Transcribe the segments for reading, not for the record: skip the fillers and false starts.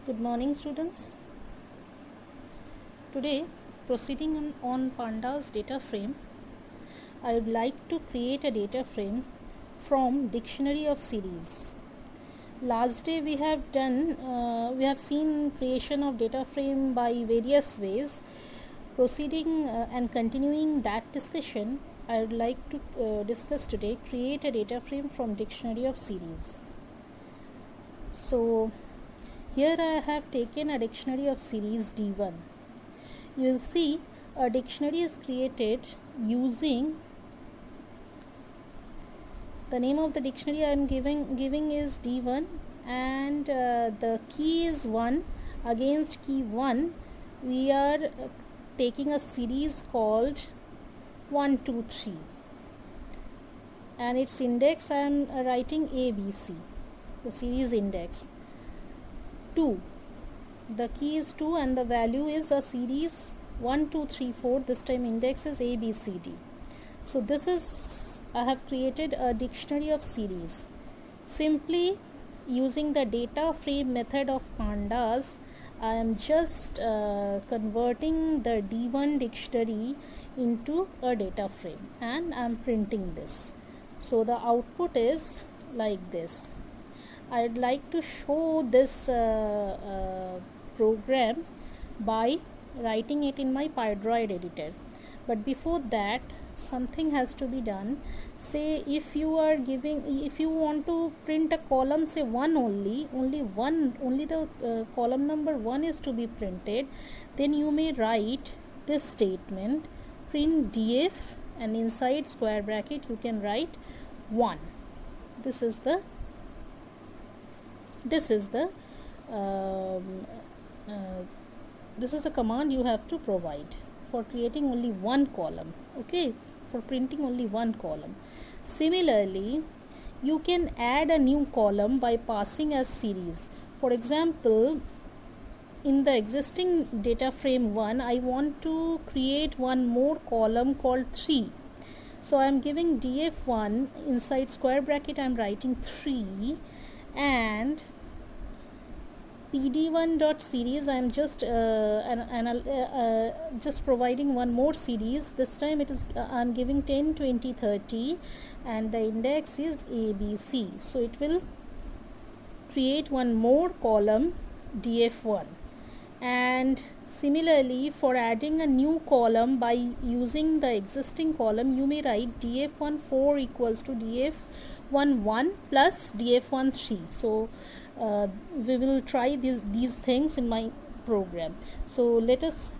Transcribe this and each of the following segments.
Good morning, students. Today, proceeding on Pandas data frame, I would like to create a data frame from dictionary of series. Last day we have seen creation of data frame by various ways. Proceeding and continuing that discussion, I would like to discuss today create a data frame from dictionary of series. So here I have taken a dictionary of series D1. You will see a dictionary is created using the name of the dictionary I am giving is D1, and the key is 1. Against key 1 we are taking a series called 1 2 3, and its index I am writing ABC, the series index. 2, the key is 2 and the value is a series 1 2 3 4. This time index is ABCD. So this is, I have created a dictionary of series. Simply using the data frame method of Pandas, I am just converting the D1 dictionary into a data frame, and I am printing this. So the output is like this. I would like to show this program by writing it in my PyDroid editor. But before that, something has to be done. Say if you want to print a column, say only the column number 1 is to be printed, then you may write this statement, print df, and inside square bracket you can write 1. This is the command you have to provide for creating only one column, okay, for printing only one column. Similarly, you can add a new column by passing as series. For example, in the existing data frame 1, I want to create one more column called 3. So I am giving df1, inside square bracket I am writing 3, and pd1.series I am just providing one more series. This time it is I am giving 10 20 30 and the index is ABC. So it will create one more column df1. And similarly, for adding a new column by using the existing column, you may write df1 4 equals to df1 1 plus df1 3. So we will try these things in my program. So let us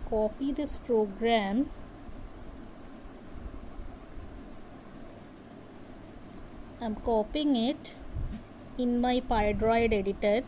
copy this program. I'm copying it in my PyDroid editor.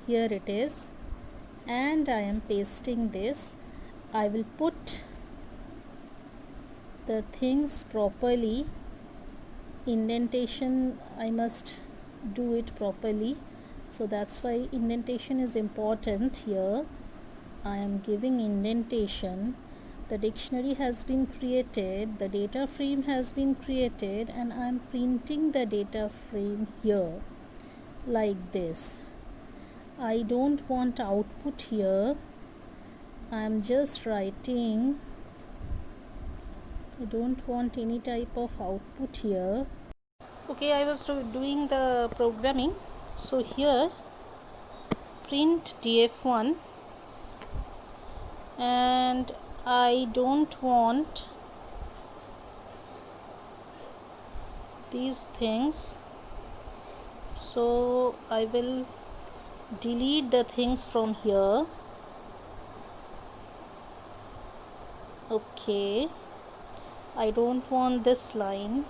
Here it is, and I am pasting this. I will put the things properly. Indentation, I must do it properly, so that's why indentation is important here. I am giving indentation. The dictionary has been created, the data frame has been created, and I am printing the data frame here like this. I don't want output here. I am just writing, I don't want any type of output here. Okay, I was doing the programming. So here print df1, and I don't want these things, so I will delete the things from here. Okay, I don't want this line.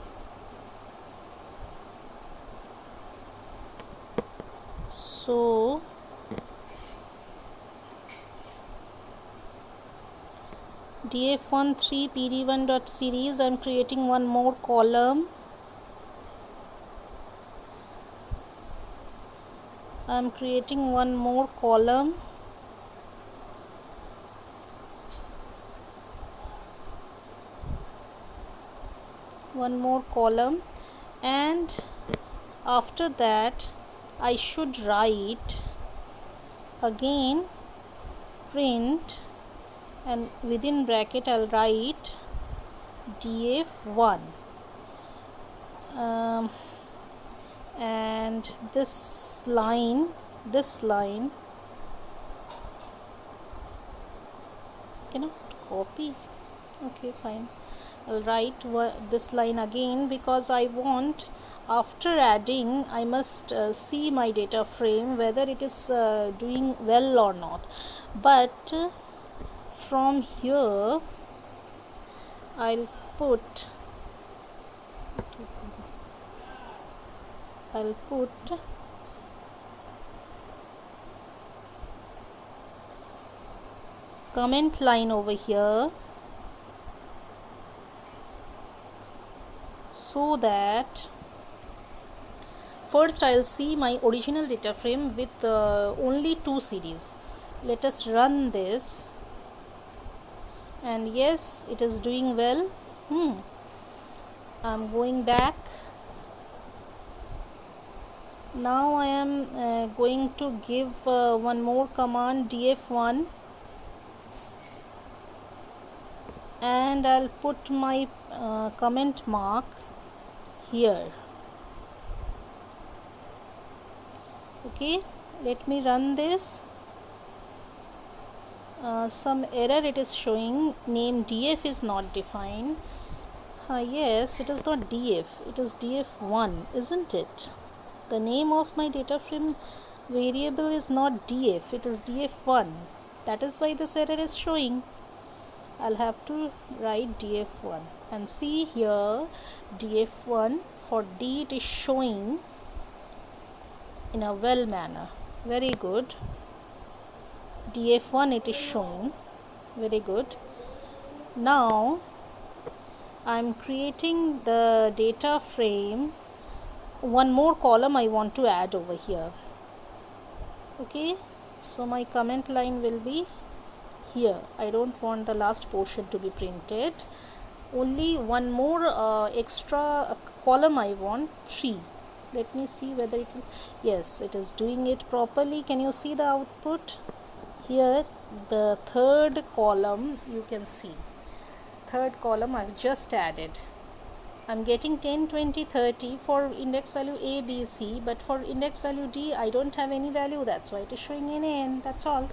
So df1 3 pd1.series, I am creating one more column. I am creating one more column. And After that I should write again print, and within bracket I'll write df1, and this line cannot copy. Okay, fine. I'll write this line again, because I want, after adding, I must see my data frame whether it is doing well or not. But from here I'll put comment line over here, so that first I'll see my original data frame with only 2 series. Let us run this, and yes, it is doing well. I'm going back. Now I am going to give one more command, df1, and I'll put my comment mark here. Okay, let me run this. Some error it is showing, name df is not defined. Yes, it is not df, it is df1, isn't it? The name of my data frame variable is not df, it is df1. That is why this error is showing. I'll have to write df1, and see here df1 for D it is showing in a well manner. Very good. df1 it is showing. Very good. Now I'm creating the data frame. One more column I want to add over here. Okay, so my comment line will be here. I don't want the last portion to be printed. Only one more extra column I want, 3. Let me see whether it will. Yes, it is doing it properly. Can you see the output? Here the third column, you can see. Third column I've just added. I'm getting 10, 20, 30 for index value A, B, C, but for index value D I don't have any value. That's why it is showing NaN. That's all.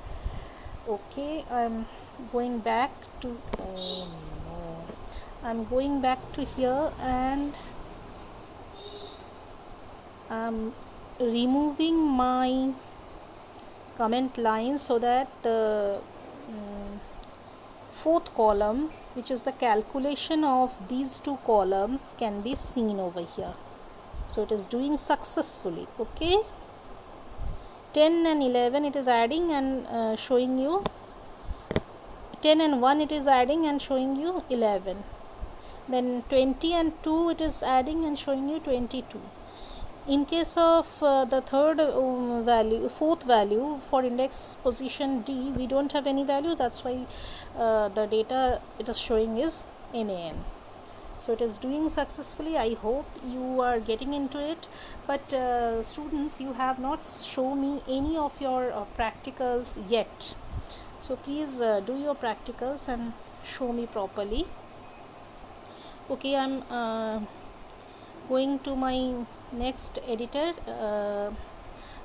Okay, I'm going back to, oh no, I'm going back to here, and I'm removing my comment line so that the fourth column, which is the calculation of these 2 columns, can be seen over here. So it is doing successfully. Okay, 10 and 11 it is adding and showing you 10 and 1 it is adding and showing you 11. Then 20 and 2 it is adding and showing you 22. In case of the fourth value for index position D, we don't have any value. That's why the data it is showing is NaN. So it is doing successfully. I hope you are getting into it. But students, you have not shown me any of your practicals yet. So please do your practicals and show me properly. Okay, I'm going to my next editor.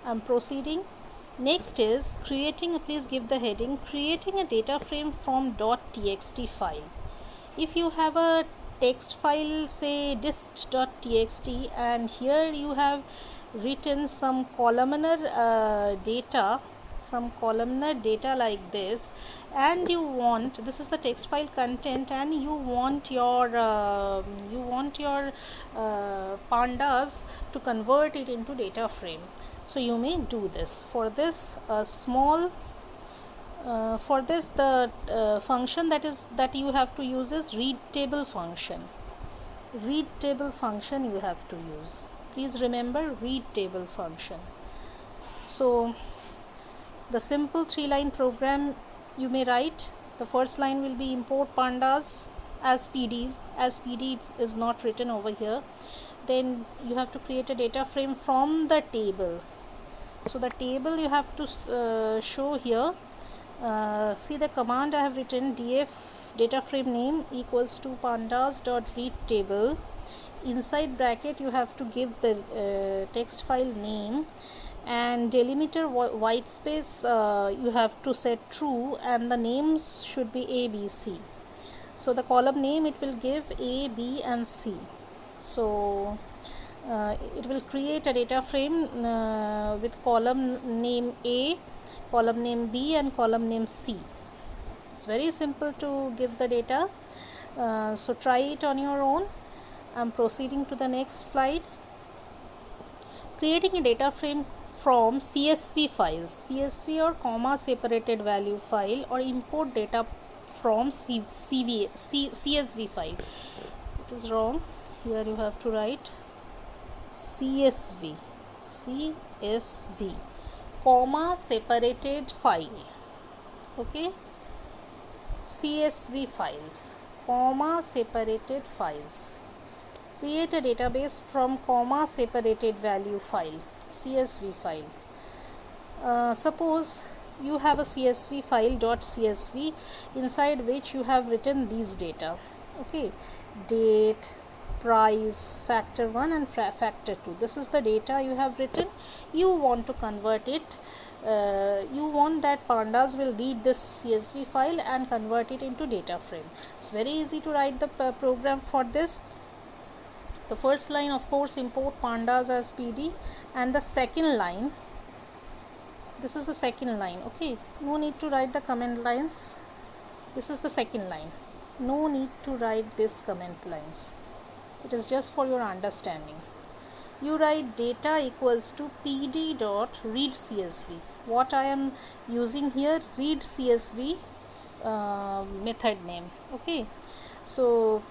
I'm proceeding. Next is creating, please give the heading, creating a data frame from .txt file. If you have a text file, say dist.txt, and here you have written some columnar data like this, and you want, this is the text file content, and you want your pandas to convert it into data frame. So you may do this. For this the function that you have to use is read table function. Read table function you have to use. Please remember, read table function. So the simple 3-line program you may write. The first line will be import pandas as PDs, as PD is not written over here. then you have to create a data frame from the table. So the table you have to show here. See the command I have written, df data frame name equals to pandas dot read table. Inside bracket you have to give the text file name, and delimiter white space you have to set true, and the names should be ABC. So the column name it will give A, B and C. So it will create a data frame with column name A, column name B and column name C. It's very simple to give the data. So try it on your own. I'm proceeding to the next slide. Creating a data frame from CSV files, CSV or comma separated value file, or import data from CSV file. It is wrong. Here you have to write CSV, comma separated file. Okay, CSV files, comma separated files. Create a database from comma separated value file, CSV file. Suppose you have a CSV file .csv inside which you have written these data. Okay, date, price, factor 1 and factor 2. This is the data you have written. You want to convert it. You want that pandas will read this CSV file and convert it into data frame. It's very easy to write the program for this. The first line, of course, import pandas as PD, and the second line, this is the second line. Okay, no need to write the comment lines. This is the second line. No need to write this comment lines. It is just for your understanding. You write data equals to PD dot read CSV. What I am using here, read CSV method name. Okay, so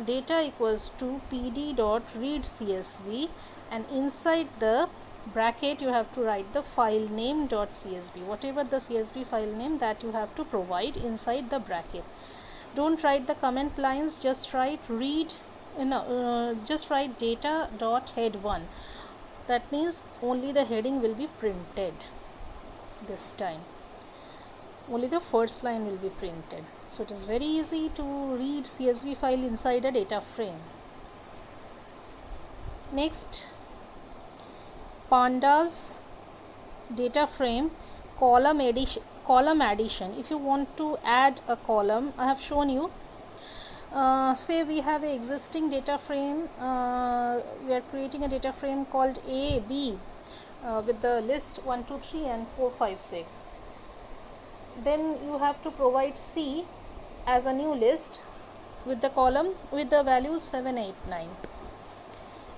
data equals to PD dot read CSV, and inside the bracket you have to write the file name dot CSV. Whatever the CSV file name, that you have to provide inside the bracket. Don't write the comment lines, just write read, just write data dot head 1. That means only the heading will be printed this time. Only the first line will be printed. So it is very easy to read CSV file inside a data frame. Next, pandas data frame column addition. If you want to add a column, I have shown you. Say we have an existing data frame. We are creating a data frame called A, B with the list 1, 2, 3 and 4, 5, 6. Then you have to provide C as a new list with the column with the values 7, 8, 9,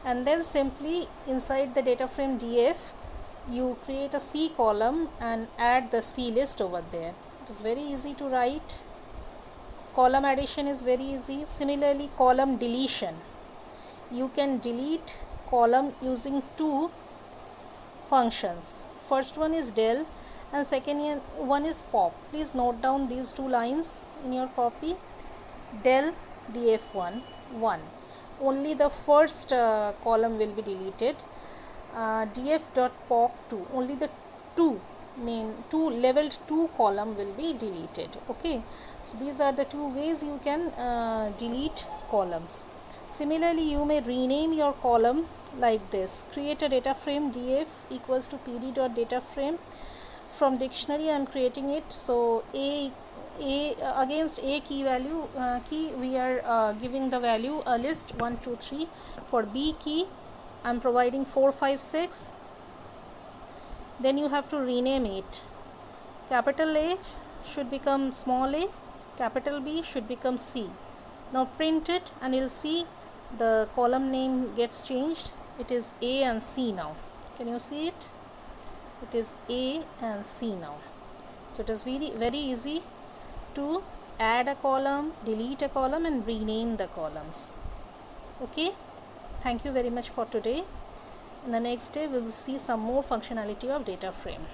and then simply inside the data frame DF you create a C column and add the C list over there. It is very easy to write. Column addition is very easy. Similarly, column deletion, you can delete column using two functions. First one is del and second one is pop. Please note down these two lines in your copy. Del df1 1, only the first column will be deleted. Df.pop 2, only the leveled 2 column will be deleted. Okay, so these are the two ways you can delete columns. Similarly, you may rename your column like this. Create a data frame df equals to pd.dataframe. From dictionary I am creating it. So against a key value we are giving the value a list 1, 2, 3. For B key I am providing 4, 5, 6. Then you have to rename it. Capital A should become small a, capital B should become C. Now print it and you'll see the column name gets changed. It is A and C now. Can you see it? It is A and C now. So it is very easy to add a column, delete a column and rename the columns. Okay, thank you very much for today. In the next day we will see some more functionality of data frame.